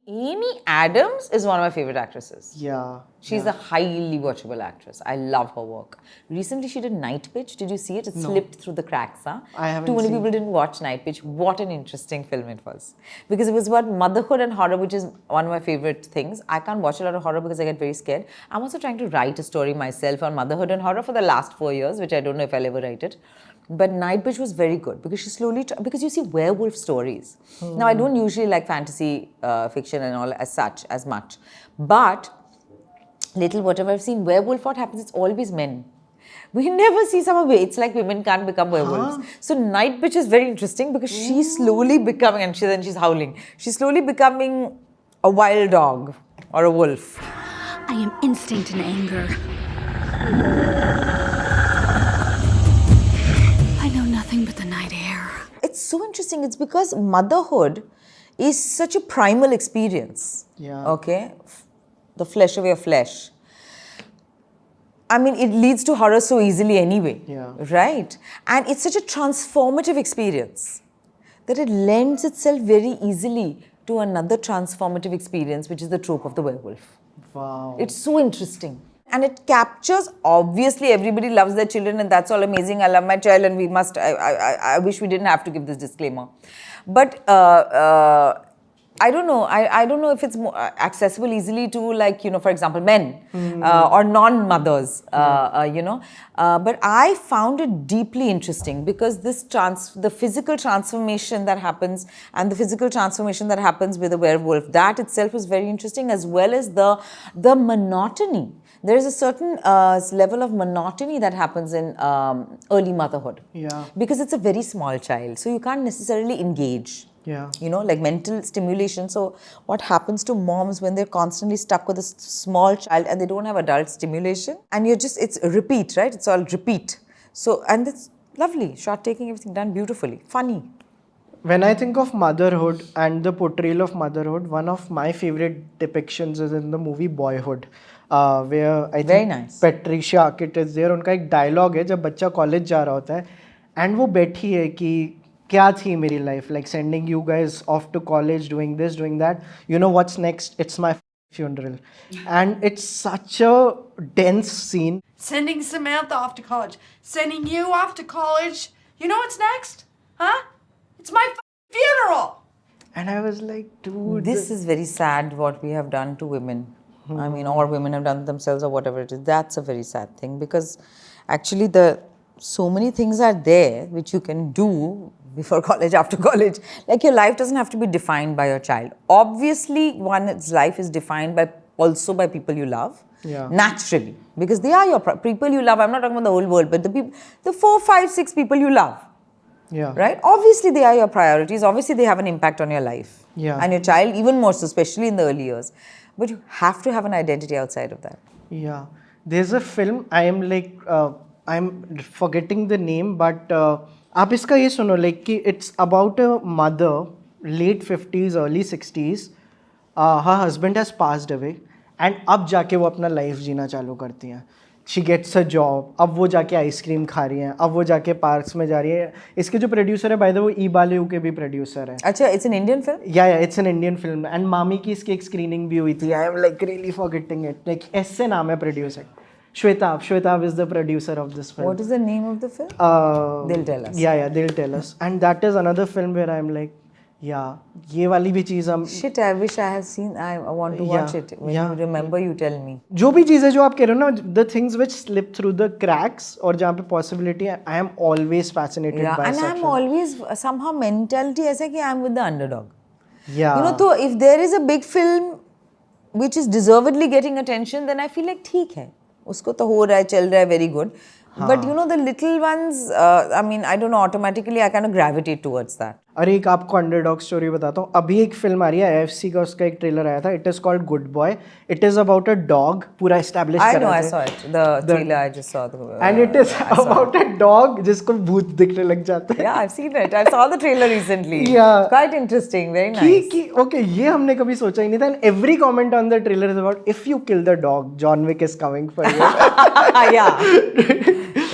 Amy Adams is one of my favorite actresses. Yeah. She's a highly watchable actress. I love her work. Recently, she did Night Pitch. Did you see it? It slipped through the cracks. Huh? I haven't Too many seen. people didn't watch Night Pitch. What an interesting film it was. Because it was about motherhood and horror, which is one of my favorite things. I can't watch a lot of horror because I get very scared. I'm also trying to write a story myself on motherhood and horror for the last 4 years, which I don't know if I'll ever write it. But Night Bitch was very good because she slowly, because you see werewolf stories. Now, I don't usually like fantasy fiction and all as much. But little whatever I've seen, werewolf, what happens? It's always men. We never see some of it. It's like women can't become werewolves. So Night Bitch is very interesting because she's slowly becoming, and then she's howling. She's slowly becoming a wild dog or a wolf. I am instinct and anger. I know nothing but the night air. It's so interesting. It's because motherhood is such a primal experience. Yeah. Okay? The flesh of your flesh. I mean, it leads to horror so easily anyway. Yeah. Right? And it's such a transformative experience that it lends itself very easily to another transformative experience, which is the trope of the werewolf. Wow. It's so interesting. And it captures, obviously, everybody loves their children and that's all amazing. I love my child and we must, I wish we didn't have to give this disclaimer. But I don't know. I don't know if it's more accessible easily to, like, you know, for example, men or non-mothers, you know. But I found it deeply interesting because the physical transformation that happens and the physical transformation that happens with a werewolf, that itself is very interesting, as well as the monotony. There is a certain level of monotony that happens in early motherhood. Yeah. Because it's a very small child, so you can't necessarily engage. Yeah. You know, like mental stimulation. So what happens to moms when they're constantly stuck with a small child and they don't have adult stimulation? And it's repeat, right? It's all repeat. So, and it's lovely. Shot taking, everything done beautifully. Funny. When I think of motherhood and the portrayal of motherhood, one of my favorite depictions is in the movie Boyhood. Where I think Very nice. Patricia Arquette is there. उनका एक dialogue है जब बच्चा college जा रहा होता है and वो बैठी है कि क्या थी मेरी life, like sending you guys off to college, doing this, doing that. You know what's next? It's my funeral. And it's such a dense scene. Sending Samantha off to college. Sending you off to college. You know what's next? Huh? It's my funeral. And I was like, dude. This is very sad what we have done to women. I mean, or women have done themselves or whatever it is. That's a very sad thing because actually so many things are there which you can do before college, after college. Like, your life doesn't have to be defined by your child. Obviously, one's life is defined also by people you love. Yeah. Naturally. Because they are your people you love. I'm not talking about the whole world, but the 4, 5, 6 people you love. Yeah. Right? Obviously, they are your priorities. Obviously, they have an impact on your life. Yeah. And your child, even more so, especially in the early years. But you have to have an identity outside of that. Yeah. There's a film, I'm forgetting the name, but आप इसका ये सुनो, like कि it's about a mother, late 50s, early 60s. Her husband has passed away, and अब जाके वो अपना life जीना चालू करती हैं. She gets a job. अब वो जाके आइसक्रीम खा रही हैं. अब वो जाके पार्क्स में जा रही है. इसके जो प्रोड्यूसर है, by the way, ई बालेऊ के भी प्रोड्यूसर है. अच्छा, it's an Indian film? Yeah, it's an Indian film. And मामी की इसकी एक स्क्रीनिंग भी हुई थी. I am like really forgetting it. Like ऐसे नाम है producer. Shwetab is the producer of this film. What is the name of the film? They'll tell us. Yeah, they'll tell us. And that is another film where I'm like, yeah, ये वाली भी चीज़ हम. Shit, I wish I have seen. I want to watch it. When you remember, you tell me. जो भी चीज़ें जो आप कह रहे हो ना, the things which slip through the cracks और जहाँ पे possibility है, I am always fascinated by And such I'm film. always somehow mentality ऐसा कि I'm with the underdog. Yeah. You know, so if there is a big film which is deservedly getting attention, then I feel like ठीक है. उसको तो हो रहा है, चल रहा है, very good. But you know, the little ones, I mean, I don't know, automatically I kind of gravitate towards that. अरे एक आपको अंडरडॉग स्टोरी बताता हूँ. अभी एक फिल्म आ रही है AFC का, उसका एक ट्रेलर आया था. It is called good boy. It is about a dog. पूरा एस्टैब्लिश I कर know, रहे I थे. saw it. The trailer, I just saw the. And it is about a dog जिसको भूत दिखने लग जाता है. Yeah, I've seen it. I saw the trailer recently. Yeah. Quite interesting. Very nice. कि okay, ये हमने कभी सोचा ही नहीं था. And every comment on the trailer is about if you kill the dog, John Wick is coming for you. Yeah.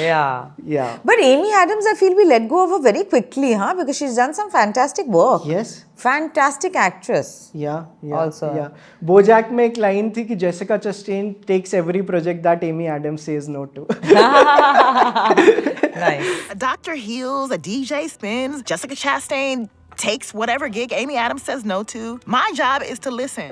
Yeah. Yeah. But Amy Adams, I feel we let go of her very quickly, huh? Because she's done some fantastic work. Yes. Fantastic actress. Yeah, yeah, Also. yeah. BoJack में एक line थी कि Jessica Chastain takes every project that Amy Adams says no to. Nice. A doctor heals, a DJ spins, Jessica Chastain takes whatever gig Amy Adams says no to. My job is to listen.